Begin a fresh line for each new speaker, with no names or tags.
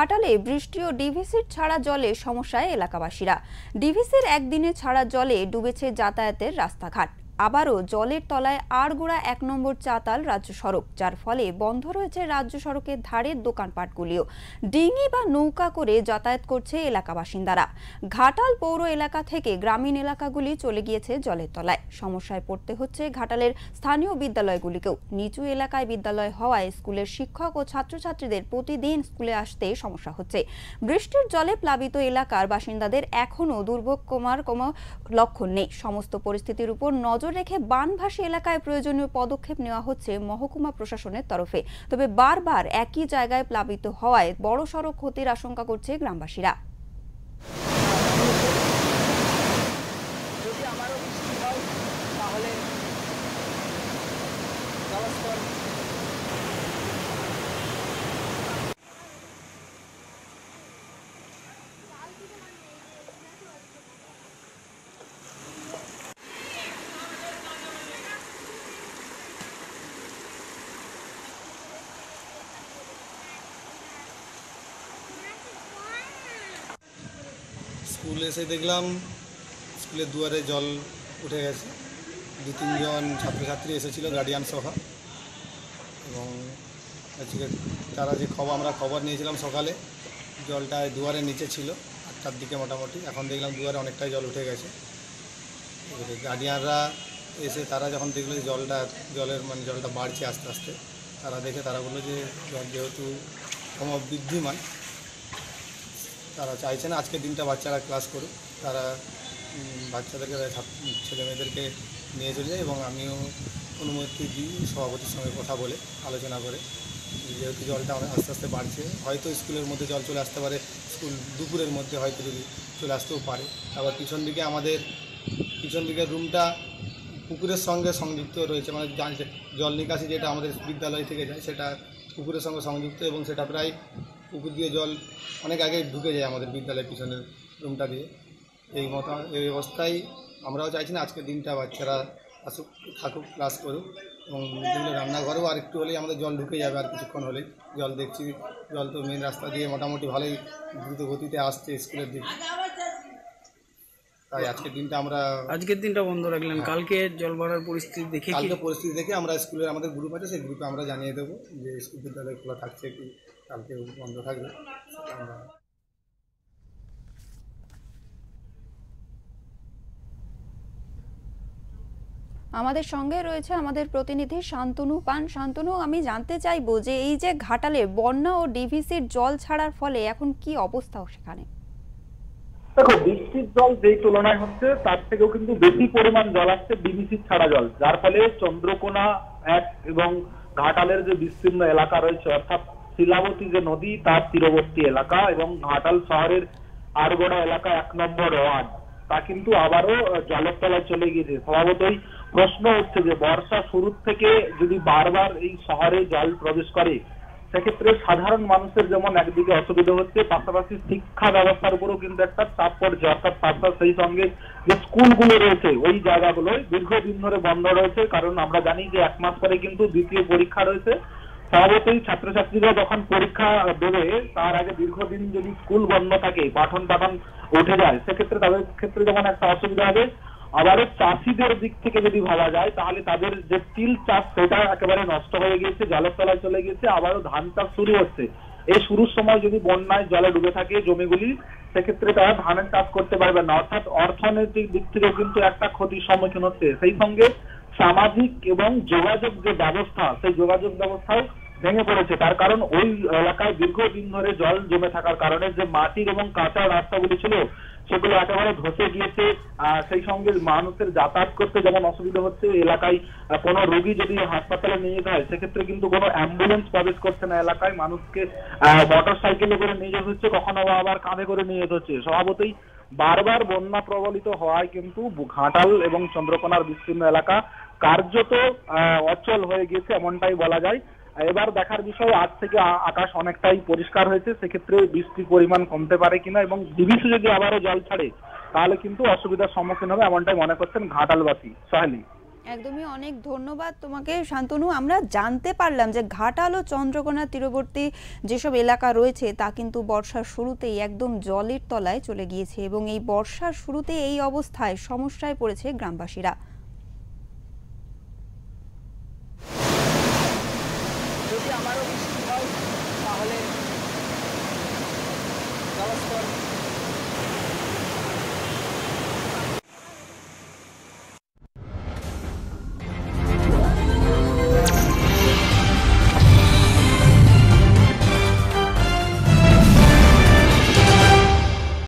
ঘাটালে বৃষ্টি ও ডিভিসির ছাড়া জলে সমস্যায় এলাকাবাসীরা। ডিভিসির একদিনে ছাড়া জলে ডুবেছে যাতায়াতের রাস্তাঘাট। আবারও জলের তলায় আড়গোড়া ১ নম্বর চাতাল রাজ্য সড়ক, যার ফলে বন্ধ রয়েছে রাজ্য সড়কের ধারের দোকানপাটগুলিও। ডিঙি বা নৌকা করে যাতায়াত করছে এলাকা বাসিন্দারা। ঘাটাল পৌর এলাকা থেকে গ্রামীণ এলাকাগুলি চলে গিয়েছে জলের তলায়। সমস্যায় পড়তে হচ্ছে ঘাটালের স্থানীয় বিদ্যালয়গুলিকেও। নিচু এলাকায় বিদ্যালয় হওয়ায় স্কুলের শিক্ষক ও ছাত্রছাত্রীদের প্রতিদিন স্কুলে আসতে সমস্যা হচ্ছে। বৃষ্টির জলে প্লাবিত এলাকার বাসিন্দাদের এখনও দুর্ভোগ কমার কোনো লক্ষণ নেই। সমস্ত পরিস্থিতির উপর নজর রেখে বানভাসী এলাকায় প্রয়োজনীয় পদক্ষেপ নেওয়া হচ্ছে মহকুমা প্রশাসনের তরফে। তবে বারবার একই জায়গায় প্লাবিত হওয়ায় বড়সড় ক্ষতির আশঙ্কা করছে গ্রামবাসীরা।
স্কুলে এসে দেখলাম স্কুলের দুয়ারে জল উঠে গেছে। ২-৩ জন ছাত্রছাত্রী এসেছিল গার্ডিয়ান সহ, এবং আজকে তারা যে আমরা খবর নিয়েছিলাম সকালে, জলটা দুয়ারের নিচে ছিল ৮টার দিকে মোটামুটি। এখন দেখলাম দুয়ারে অনেকটাই জল উঠে গেছে। গার্ডিয়ানরা এসে তারা যখন দেখলো যে জলটা বাড়ছে আস্তে আস্তে, তারা দেখে তারা বললো যে জল যেহেতু ক্রমবৃদ্ধিমান, তারা চাইছে না আজকের দিনটা বাচ্চারা ক্লাস করুক। তারা বাচ্চাদেরকে ছেলেমেয়েদেরকে নিয়ে চলে যায়, এবং আমিও অনুমতি দিই সভাপতির সঙ্গে কথা বলে আলোচনা করে। যেহেতু জলটা আস্তে আস্তে বাড়ছে, হয়তো স্কুলের মধ্যে জল চলে আসতে পারে, স্কুল দুপুরের মধ্যে হয়তো যদি চলে আসতেও পারে। আবার পিছন দিকের রুমটা পুকুরের সঙ্গে সংযুক্ত রয়েছে, মানে জল নিকাশি যেটা আমাদের বিদ্যালয় থেকে যায় সেটা পুকুরের সঙ্গে সংযুক্ত, এবং সেটা প্রায় পুকুর দিয়ে জল অনেক আগে ঢুকে যায় আমাদের বিদ্যালয়ের পিছনের রুমটা দিয়ে। এই অবস্থায় আমরাও চাইছি না আজকের দিনটা বাচ্চারা আসুক, থাকুক, ক্লাস করুক, এবং রান্নাঘরেও আর একটু হলেই আমাদের জল ঢুকে যাবে। আর কিছুক্ষণ হলেই জল দেখছি, জল তো মেন রাস্তা দিয়ে মোটামুটি ভালোই দ্রুত গতিতে আসছে স্কুলের দিকে। তাই আজকের দিনটা
বন্ধ রাখলেন। কালকে জল বাড়ার পরিস্থিতি
দেখে আমরা স্কুলের আমাদের গ্রুপ আছে, সেই গ্রুপে আমরা জানিয়ে দেবো যে স্কুল বিদ্যালয় খোলা থাকছে কি কালকে বন্ধ থাকবে। আমরা
আমাদের সঙ্গে রয়েছে আমাদের প্রতিনিধি শান্তনু পান। শান্তনু, আমি জানতে চাইবো যে এই যে ঘাটালে বন্যা ও ডিভিসির জল ছাড়ার ফলে এখন কি অবস্থা সেখানে?
দেখো, বৃষ্টির জল যেই তুলনায় হচ্ছে তার থেকেও কিন্তু বেশি পরিমাণ জল আসছে ডিভিসির ছাড়া জল, যার ফলে চন্দ্রকোনা ১ এবং ঘাটালের যে বিস্তীর্ণ এলাকা রয়েছে, অর্থাৎ শিলাবতী যে নদী তার তীরবর্তী এলাকা এবং ঘাটাল শহরের আড়গোড়া এলাকা ১ নম্বর ওয়ার্ড, তা কিন্তু আবারও জলের তলায় চলে গিয়েছে। স্বভাবতই প্রশ্ন হচ্ছে যে বর্ষা শুরুর থেকে যদি বারবার এই শহরে জল প্রবেশ করে, সেক্ষেত্রে সাধারণ মানুষের যেমন একদিকে অসুবিধা হচ্ছে, পাশাপাশি শিক্ষা ব্যবস্থার উপরও কিন্তু একটা চাপ পড়ছে। অর্থাৎ পাশাপাশি সেই সঙ্গে যে স্কুলগুলো রয়েছে ওই জায়গাগুলোয় দীর্ঘদিন ধরে বন্ধ রয়েছে, কারণ আমরা জানি যে 1 মাস পরে কিন্তু দ্বিতীয় পরীক্ষা রয়েছে। স্বভাবতই ছাত্রছাত্রীরা যখন পরীক্ষা দেবে তার আগে দীর্ঘদিন যদি স্কুল বন্ধ থাকে, পাঠন উঠে যায়, সেক্ষেত্রে তাদের ক্ষেত্রে যেমন একটা অসুবিধা হবে। আবারও চাষিদের দিক থেকে যদি ভাবা যায়, তাহলে তাদের যে তিল চাষ সেটা একেবারে নষ্ট হয়ে গিয়েছে, জলের তলায় চলে গেছে। আবারও ধান চাষ শুরু হচ্ছে, এই শুরুর সময় যদি বন্যায় জলে ডুবে থাকে জমিগুলি, সেক্ষেত্রে তারা ধানের চাষ করতে পারবে না। অর্থাৎ অর্থনৈতিক দিক থেকে কিন্তু একটা ক্ষতির সম্মুখীন হচ্ছে। সেই সঙ্গে সামাজিক এবং যোগাযোগ যে ব্যবস্থা, সেই যোগাযোগ ব্যবস্থাও ভেঙে পড়েছে। তার কারণ ওই এলাকায় দীর্ঘদিন ধরে জল জমে থাকার কারণে যে মাটির এবং কাঁচা রাস্তাগুলি ছিল সেগুলো একেবারে ধসে গিয়েছে। সেই সঙ্গে মানুষের যাতায়াত করতে যেমন অসুবিধা হচ্ছে, এলাকায় কোনো রোগী যদি হাসপাতালে নিয়ে যেতে হয় সেক্ষেত্রে কিন্তু কোনো অ্যাম্বুলেন্স প্রবেশ করছে না এলাকায়। মানুষকে মোটর সাইকেলে করে নিয়ে যেতে হচ্ছে, কখনো আবার কাঁধে করে নিয়ে যেতে হচ্ছে। স্বভাবতই বারবার বন্যা প্রবলিত হওয়ায় কিন্তু ঘাটাল এবং চন্দ্রকোনার বিস্তীর্ণ এলাকা কার্যত অচল হয়ে গিয়েছে, এমনটাই বলা যায়। এবার দেখার বিষয়, আজ থেকে আকাশ অনেকটাই পরিষ্কার হয়েছে, সেক্ষেত্রে বৃষ্টির পরিমাণ কমতে পারে কিনা, এবং ডিভিসি যদি আবারও জল ছাড়ে তাহলে কিন্তু অসুবিধার সম্মুখীন হবে, এমনটাই মনে করছেন ঘাটালবাসী। সাহেলি।
একদমই, অনেক ধন্যবাদ তোমাকে শান্তনু। আমরা জানতে পারলাম যে ঘাটাল ও চন্দ্রকোনা তীরবর্তী যেসব এলাকা রয়েছে তা কিন্তু বর্ষার শুরুতেই একদম জলের তলায় চলে গিয়েছে এবং এই বর্ষার শুরুতে এই অবস্থায় সমস্যায় পড়েছে গ্রামবাসীরা।